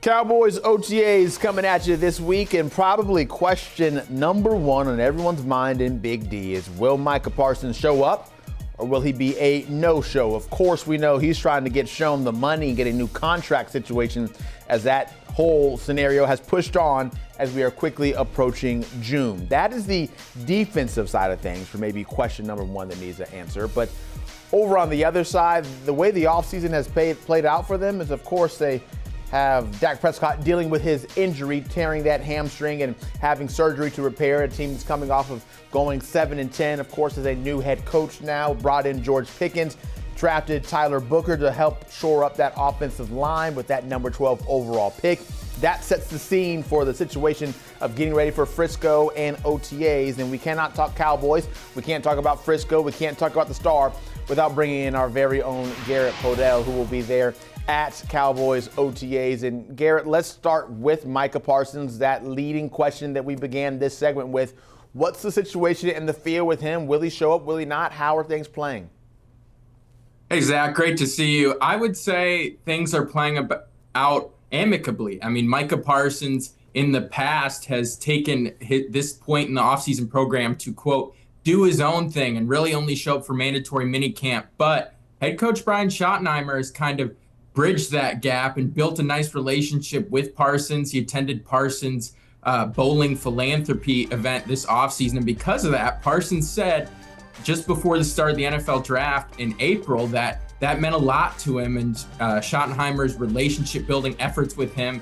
Cowboys OTAs coming at you this week, and probably question number one on everyone's mind in Big D is, will Micah Parsons show up or will he be a no-show? Of course, we know he's trying to get shown the money and get a new contract situation, as that whole scenario has pushed on as we are quickly approaching June. That is the defensive side of things for maybe question number one that needs an answer. But over on the other side, the way the offseason has played out for them is, of course, they have Dak Prescott dealing with his injury, tearing that hamstring and having surgery to repair. A team that's coming off of going 7-10, of course, as a new head coach now, brought in George Pickens, drafted Tyler Booker to help shore up that offensive line with that number 12 overall pick. That sets the scene for the situation of getting ready for Frisco and OTAs. And we cannot talk Cowboys, we can't talk about Frisco, we can't talk about the Star without bringing in our very own Garrett Podell, who will be there at Cowboys OTAs. And Garrett, let's start with Micah Parsons, that leading question that we began this segment with. What's the situation in the field with him? Will he show up? Will he not? How are things playing? Hey, Zach, great to see you. I would say things are playing out amicably. I mean, Micah Parsons in the past has taken this point in the offseason program to, quote, do his own thing and really only show up for mandatory minicamp. But head coach Brian Schottenheimer has kind of bridged that gap and built a nice relationship with Parsons. He attended Parsons' bowling philanthropy event this offseason. And because of that, Parsons said just before the start of the NFL draft in April that meant a lot to him. And Schottenheimer's relationship building efforts with him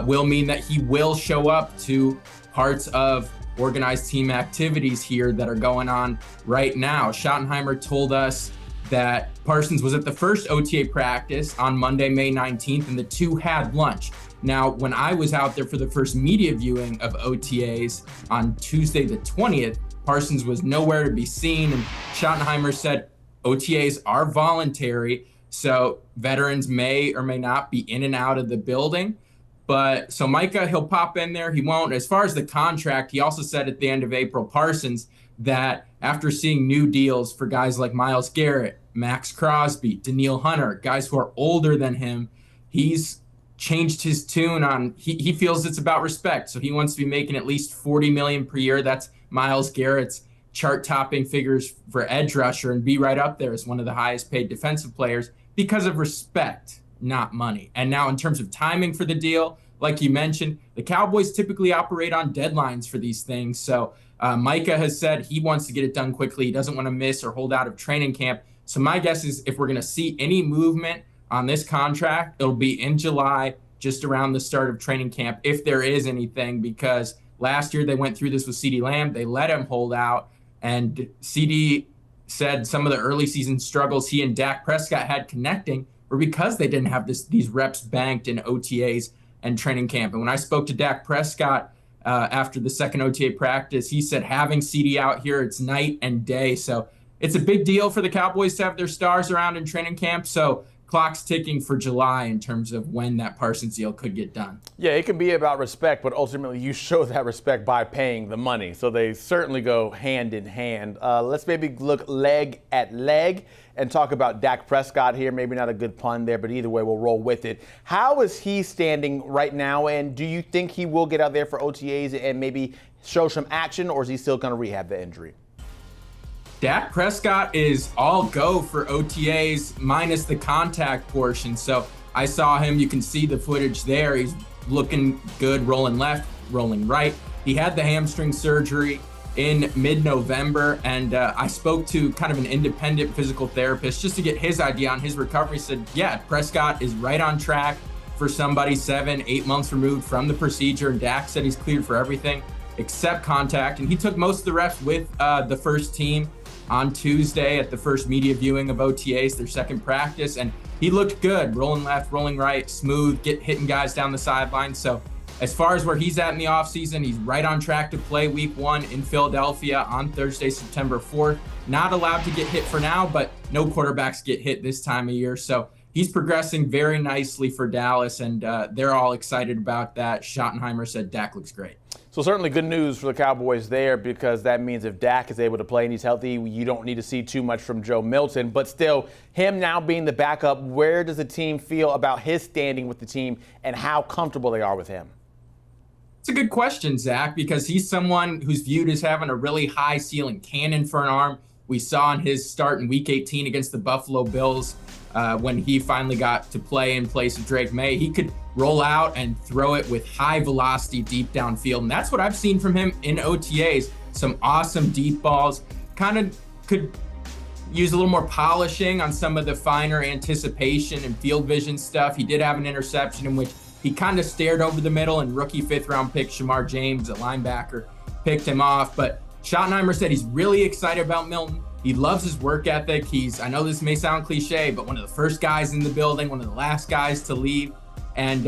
will mean that he will show up to parts of organized team activities here that are going on right now. Schottenheimer told us that Parsons was at the first OTA practice on Monday, May 19th, and the two had lunch. Now, when I was out there for the first media viewing of OTAs on Tuesday the 20th, Parsons was nowhere to be seen, and Schottenheimer said OTAs are voluntary, so veterans may or may not be in and out of the building. But so Micah, he'll pop in there, he won't. As far as the contract, he also said at the end of April, Parsons, that after seeing new deals for guys like Myles Garrett, Max Crosby, Danielle Hunter, guys who are older than him, he's changed his tune on, he feels it's about respect. So he wants to be making at least $40 million per year. That's Myles Garrett's chart-topping figures for edge rusher, and be right up there as one of the highest paid defensive players because of respect, not money. And now in terms of timing for the deal, like you mentioned, the Cowboys typically operate on deadlines for these things. So Micah has said he wants to get it done quickly. He doesn't want to miss or hold out of training camp. So my guess is if we're going to see any movement on this contract, it'll be in July, just around the start of training camp, if there is anything, because last year they went through this with CeeDee Lamb. They let him hold out, and CeeDee said some of the early season struggles he and Dak Prescott had connecting were because they didn't have these reps banked in OTAs and training camp. And when I spoke to Dak Prescott after the second OTA practice, he said having CeeDee out here, it's night and day. So it's a big deal for the Cowboys to have their stars around in training camp. So clock's ticking for July in terms of when that Parsons deal could get done. Yeah, it can be about respect, but ultimately you show that respect by paying the money. So they certainly go hand in hand. Let's maybe look leg at leg and talk about Dak Prescott here. Maybe not a good pun there, but either way, we'll roll with it. How is he standing right now, and do you think he will get out there for OTAs and maybe show some action, or is he still going to rehab the injury? Dak Prescott is all go for OTAs minus the contact portion. So I saw him, you can see the footage there. He's looking good, rolling left, rolling right. He had the hamstring surgery in mid-November, and I spoke to kind of an independent physical therapist just to get his idea on his recovery. He said, yeah, Prescott is right on track for somebody 7-8 months removed from the procedure. And Dak said he's cleared for everything except contact. And he took most of the reps with the first team on Tuesday at the first media viewing of OTAs, their second practice, and he looked good, rolling left, rolling right, smooth, hitting guys down the sideline. So as far as where he's at in the offseason, he's right on track to play week 1 in Philadelphia on Thursday, September 4th. Not allowed to get hit for now, but no quarterbacks get hit this time of year. So he's progressing very nicely for Dallas, and they're all excited about that. Schottenheimer said Dak looks great. So certainly good news for the Cowboys there, because that means if Dak is able to play and he's healthy, you don't need to see too much from Joe Milton. But still, him now being the backup, where does the team feel about his standing with the team and how comfortable they are with him? It's a good question, Zach, because he's someone who's viewed as having a really high ceiling, cannon for an arm. We saw in his start in Week 18 against the Buffalo Bills when he finally got to play in place of Drake May. He could roll out and throw it with high velocity deep downfield. And that's what I've seen from him in OTAs. Some awesome deep balls. Kind of could use a little more polishing on some of the finer anticipation and field vision stuff. He did have an interception in which he kind of stared over the middle, and rookie 5th-round pick Shamar James, a linebacker, picked him off. But Schottenheimer said he's really excited about Milton. He loves his work ethic. I know this may sound cliche, but one of the first guys in the building, one of the last guys to leave. And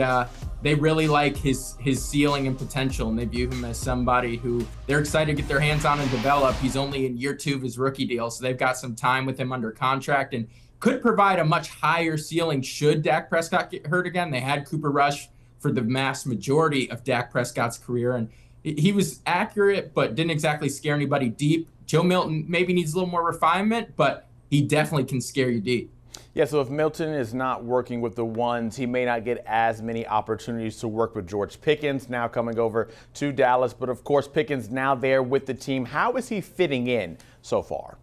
they really like his ceiling and potential, and they view him as somebody who they're excited to get their hands on and develop. He's only in year 2 of his rookie deal, so they've got some time with him under contract and could provide a much higher ceiling should Dak Prescott get hurt again. They had Cooper Rush for the vast majority of Dak Prescott's career, and he was accurate but didn't exactly scare anybody deep. Joe Milton maybe needs a little more refinement, but he definitely can scare you deep. Yeah, so if Milton is not working with the ones, he may not get as many opportunities to work with George Pickens, now coming over to Dallas. But of course, Pickens now there with the team. How is he fitting in so far?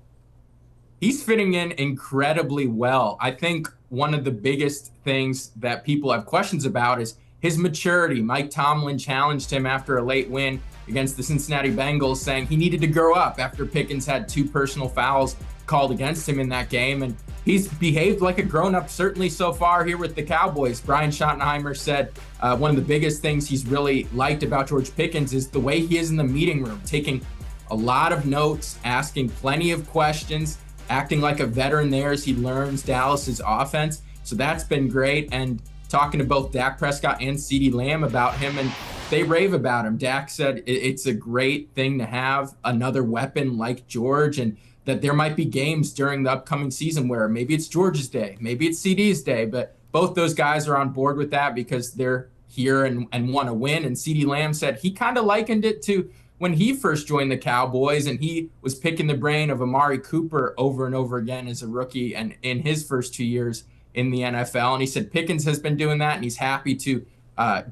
He's fitting in incredibly well. I think one of the biggest things that people have questions about is his maturity. Mike Tomlin challenged him after a late win against the Cincinnati Bengals, saying he needed to grow up after Pickens had 2 personal fouls called against him in that game. And he's behaved like a grown-up, certainly so far here with the Cowboys. Brian Schottenheimer said one of the biggest things he's really liked about George Pickens is the way he is in the meeting room, taking a lot of notes, asking plenty of questions, acting like a veteran there as he learns Dallas's offense. So that's been great. And talking to both Dak Prescott and CeeDee Lamb about him, and they rave about him. Dak said it's a great thing to have another weapon like George, and that there might be games during the upcoming season where maybe it's George's day, maybe it's CeeDee's day, but both those guys are on board with that because they're here and want to win. And CeeDee Lamb said he kind of likened it to when he first joined the Cowboys and he was picking the brain of Amari Cooper over and over again as a rookie and in his first 2 years in the NFL. And he said Pickens has been doing that, and he's happy to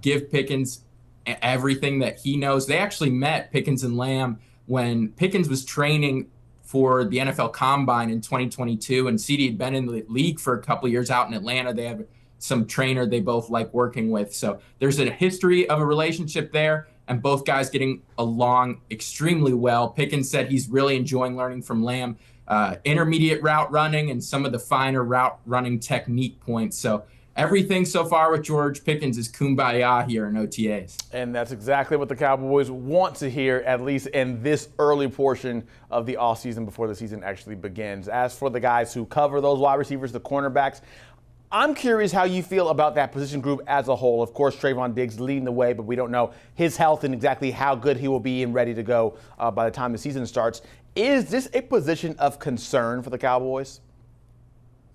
give Pickens everything that he knows. They actually met, Pickens and Lamb, when Pickens was training for the NFL Combine in 2022, and CeeDee had been in the league for a couple of years out in Atlanta. They have some trainer they both like working with. So there's a history of a relationship there, and both guys getting along extremely well. Pickens said he's really enjoying learning from Lamb, intermediate route running and some of the finer route running technique points. So everything so far with George Pickens is kumbaya here in OTAs. And that's exactly what the Cowboys want to hear, at least in this early portion of the offseason before the season actually begins. As for the guys who cover those wide receivers, the cornerbacks, I'm curious how you feel about that position group as a whole. Of course, Trayvon Diggs leading the way, but we don't know his health and exactly how good he will be and ready to go by the time the season starts. Is this a position of concern for the Cowboys?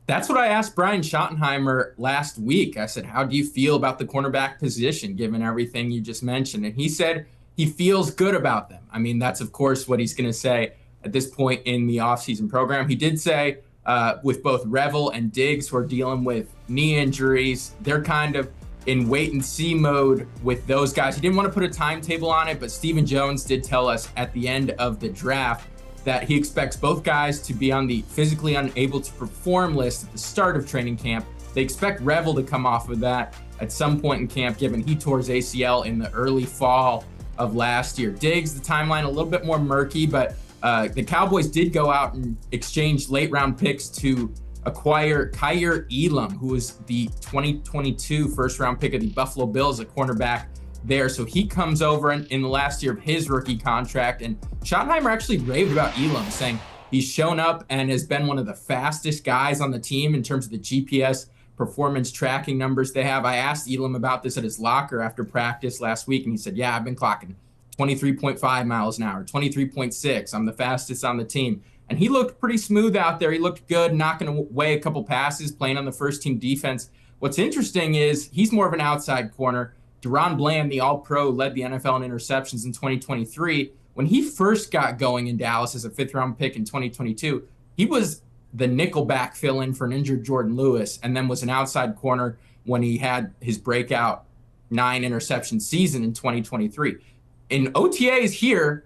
That's what I asked Brian Schottenheimer last week. I said, how do you feel about the cornerback position, given everything you just mentioned? And he said he feels good about them. I mean, that's, of course, what he's going to say at this point in the offseason program. He did say with both Revel and Diggs, who are dealing with knee injuries, they're kind of in wait-and-see mode with those guys. He didn't want to put a timetable on it, but Stephen Jones did tell us at the end of the draft that he expects both guys to be on the physically unable to perform list at the start of training camp. They expect Revel to come off of that at some point in camp, given he tore his ACL in the early fall of last year. Diggs, the timeline a little bit more murky, but the Cowboys did go out and exchange late round picks to acquire Kyer Elam, who was the 2022 first round pick of the Buffalo Bills, a cornerback there. So he comes over in the last year of his rookie contract. And Schottenheimer actually raved about Elam, saying he's shown up and has been one of the fastest guys on the team in terms of the GPS performance tracking numbers they have. I asked Elam about this at his locker after practice last week, and he said, yeah, I've been clocking 23.5 miles an hour, 23.6. I'm the fastest on the team. And he looked pretty smooth out there. He looked good, knocking away a couple passes, playing on the first team defense. What's interesting is he's more of an outside corner. DaRon Bland, the All-Pro, led the NFL in interceptions in 2023. When he first got going in Dallas as a fifth-round pick in 2022, he was the nickelback fill-in for an injured Jordan Lewis, and then was an outside corner when he had his breakout 9-interception season in 2023. In OTAs here,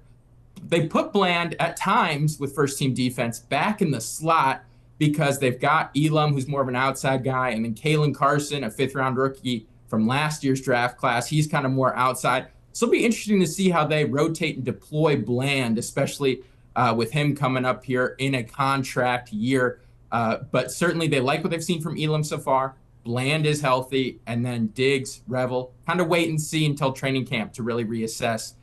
they put Bland at times with first-team defense back in the slot because they've got Elam, who's more of an outside guy, and then Kalen Carson, a fifth-round rookie from last year's draft class. He's kind of more outside. So it'll be interesting to see how they rotate and deploy Bland, especially with him coming up here in a contract year. But certainly they like what they've seen from Elam so far. Bland is healthy, and then Diggs, Revel, kind of wait and see until training camp to really reassess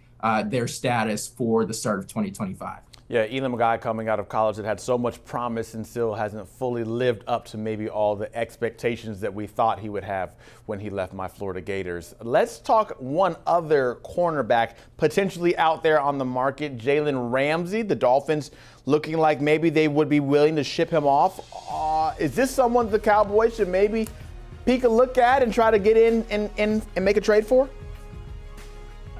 their status for the start of 2025. Yeah, Elam, a guy coming out of college that had so much promise and still hasn't fully lived up to maybe all the expectations that we thought he would have when he left my Florida Gators. Let's talk one other cornerback potentially out there on the market, Jalen Ramsey. The Dolphins looking like maybe they would be willing to ship him off. Is this someone the Cowboys should maybe peek a look at and try to get in and make a trade for?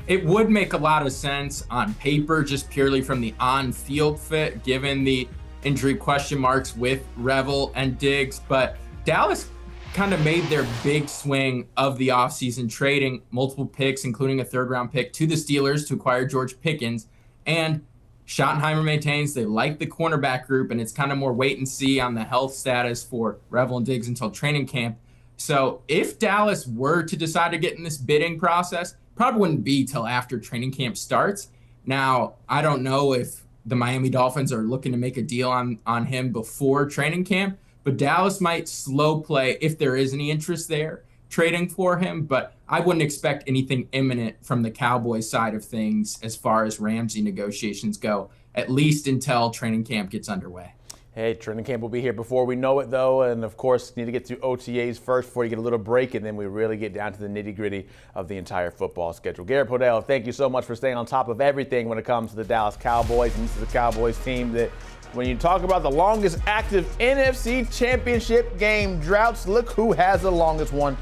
It would make a lot of sense on paper, just purely from the on-field fit, given the injury question marks with Revel and Diggs. But Dallas kind of made their big swing of the offseason, trading multiple picks, including a third-round pick, to the Steelers to acquire George Pickens. And Schottenheimer maintains they like the cornerback group, and it's kind of more wait and see on the health status for Revel and Diggs until training camp. So if Dallas were to decide to get in this bidding process, probably wouldn't be till after training camp starts. Now, I don't know if the Miami Dolphins are looking to make a deal on him before training camp, but Dallas might slow play if there is any interest there trading for him. But I wouldn't expect anything imminent from the Cowboys side of things as far as Ramsey negotiations go, at least until training camp gets underway. Hey, training camp will be here before we know it, though, and of course, need to get to OTAs first before you get a little break, and then we really get down to the nitty-gritty of the entire football schedule. Garrett Podell, thank you so much for staying on top of everything when it comes to the Dallas Cowboys. And this is a Cowboys team that, when you talk about the longest active NFC championship game droughts, look who has the longest one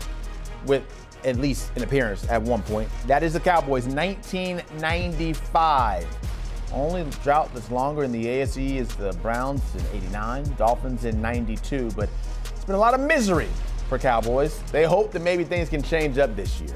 with at least an appearance at one point. That is the Cowboys, 1995. Only drought that's longer in the AFC is the Browns in 89, Dolphins in 92, but it's been a lot of misery for Cowboys. They hope that maybe things can change up this year.